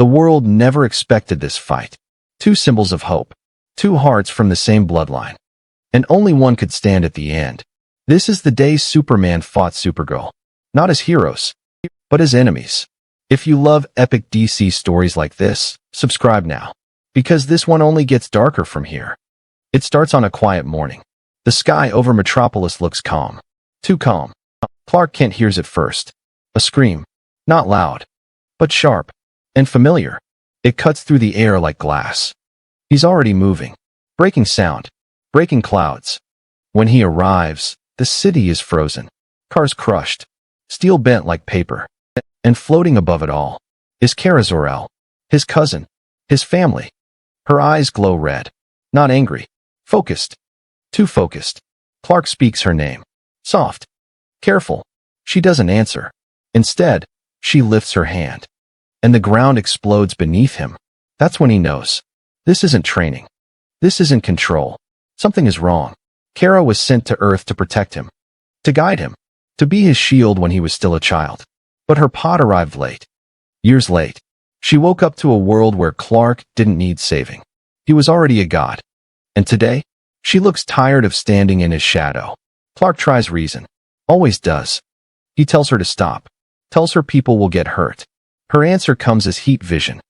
The world never expected this fight. Two symbols of hope. Two hearts from the same bloodline. And only one could stand at the end. This is the day Superman fought Supergirl. Not as heroes, but as enemies. If you love epic DC stories like this, subscribe now. Because this one only gets darker from here. It starts on a quiet morning. The sky over Metropolis looks calm. Too calm. Clark Kent hears it first. A scream. Not loud, but sharp and familiar. It cuts through the air like glass. He's already moving. Breaking sound. Breaking clouds. When he arrives, the city is frozen. Cars crushed. Steel bent like paper. And floating above it all is Kara Zor-El, his cousin, his family. Her eyes glow red. Not angry. Focused. Too focused. Clark speaks her name. Soft. Careful. She doesn't answer. Instead, she lifts her hand. And the ground explodes beneath him. That's when he knows. This isn't training. This isn't control. Something is wrong. Kara was sent to Earth to protect him. To guide him. To be his shield when he was still a child. But her pod arrived late. Years late. She woke up to a world where Clark didn't need saving. He was already a god. And today, she looks tired of standing in his shadow. Clark tries reason. Always does. He tells her to stop. Tells her people will get hurt. Her answer comes as heat vision.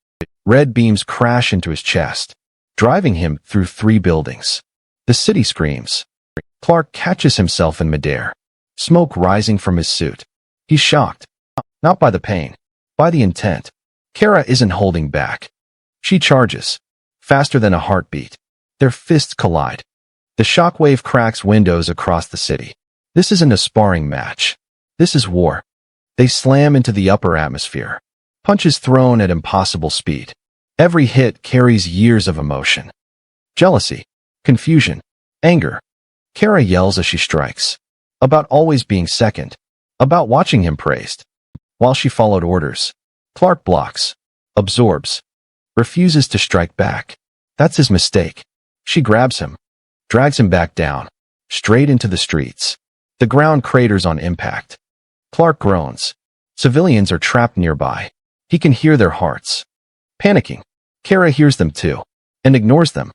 Red beams crash into his chest, driving him through 3 buildings. The city screams. Clark catches himself in midair. Smoke rising from his suit. He's shocked. Not by the pain. By the intent. Kara isn't holding back. She charges. Faster than a heartbeat. Their fists collide. The shockwave cracks windows across the city. This isn't a sparring match. This is war. They slam into the upper atmosphere. Punches thrown at impossible speed. Every hit carries years of emotion. Jealousy. Confusion. Anger. Kara yells as she strikes. About always being second. About watching him praised. While she followed orders, Clark blocks. Absorbs. Refuses to strike back. That's his mistake. She grabs him. Drags him back down. Straight into the streets. The ground craters on impact. Clark groans. Civilians are trapped nearby. He can hear their hearts. Panicking. Kara hears them too. And ignores them.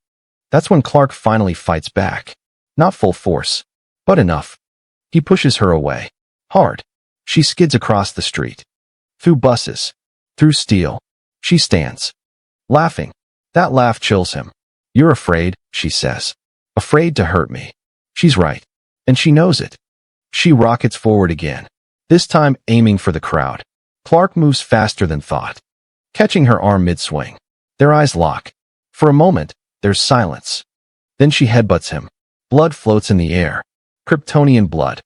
That's when Clark finally fights back. Not full force. But enough. He pushes her away. Hard. She skids across the street. Through buses. Through steel. She stands. Laughing. That laugh chills him. You're afraid, she says. Afraid to hurt me. She's right. And she knows it. She rockets forward again. This time aiming for the crowd. Clark moves faster than thought. Catching her arm mid-swing. Their eyes lock. For a moment, there's silence. Then she headbutts him. Blood floats in the air. Kryptonian blood.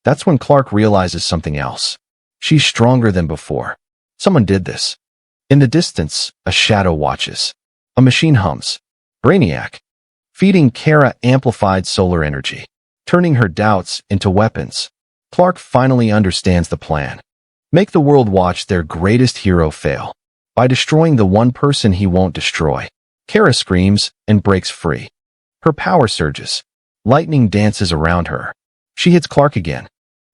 That's when Clark realizes something else. She's stronger than before. Someone did this. In the distance, a shadow watches. A machine hums. Brainiac. Feeding Kara amplified solar energy. Turning her doubts into weapons. Clark finally understands the plan. Make the world watch their greatest hero fail. By destroying the one person he won't destroy. Kara screams and breaks free. Her power surges. Lightning dances around her. She hits Clark again.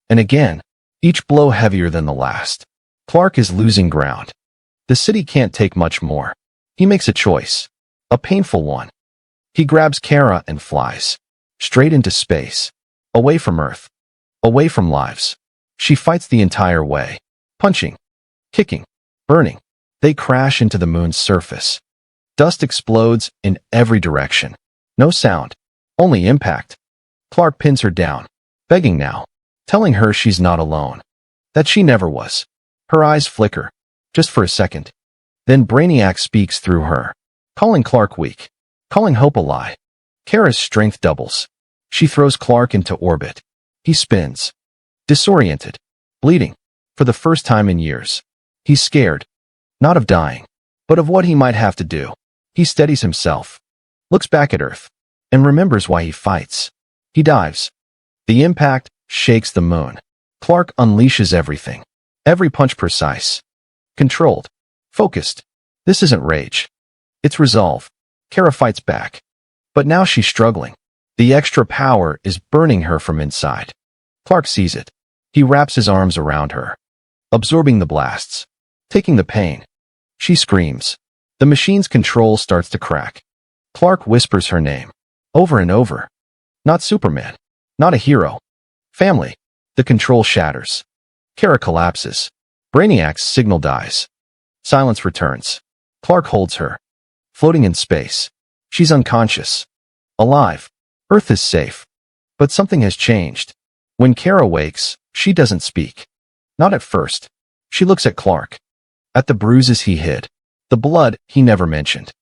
And again, each blow heavier than the last. Clark is losing ground. The city can't take much more. He makes a choice. A painful one. He grabs Kara and flies. Straight into space. Away from Earth. Away from lives. She fights the entire way. Punching. Kicking. Burning. They crash into the moon's surface. Dust explodes in every direction. No sound. Only impact. Clark pins her down. Begging now. Telling her she's not alone. That she never was. Her eyes flicker. Just for a second. Then Brainiac speaks through her. Calling Clark weak. Calling hope a lie. Kara's strength doubles. She throws Clark into orbit. He spins. Disoriented. Bleeding. For the first time in years. He's scared. Not of dying. But of what he might have to do. He steadies himself. Looks back at Earth. And remembers why he fights. He dives. The impact shakes the moon. Clark unleashes everything. Every punch precise. Controlled. Focused. This isn't rage. It's resolve. Kara fights back. But now she's struggling. The extra power is burning her from inside. Clark sees it. He wraps his arms around her. Absorbing the blasts. Taking the pain. She screams. The machine's control starts to crack. Clark whispers her name. Over and over. Not Superman. Not a hero. Family. The control shatters. Kara collapses. Brainiac's signal dies. Silence returns. Clark holds her. Floating in space. She's unconscious. Alive. Earth is safe. But something has changed. When Kara wakes, she doesn't speak. Not at first. She looks at Clark. At the bruises he hid. The blood he never mentioned.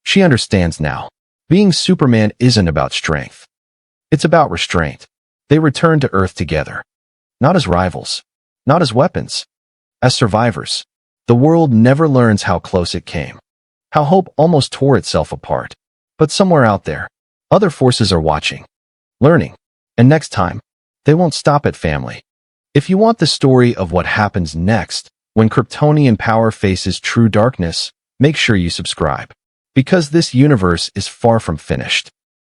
She understands now. Being Superman isn't about strength. It's about restraint. They return to Earth together. Not as rivals. Not as weapons. As survivors. The world never learns how close it came. How hope almost tore itself apart. But somewhere out there, other forces are watching. Learning. And next time, they won't stop at family. If you want the story of what happens next, when Kryptonian power faces true darkness, make sure you subscribe. Because this universe is far from finished.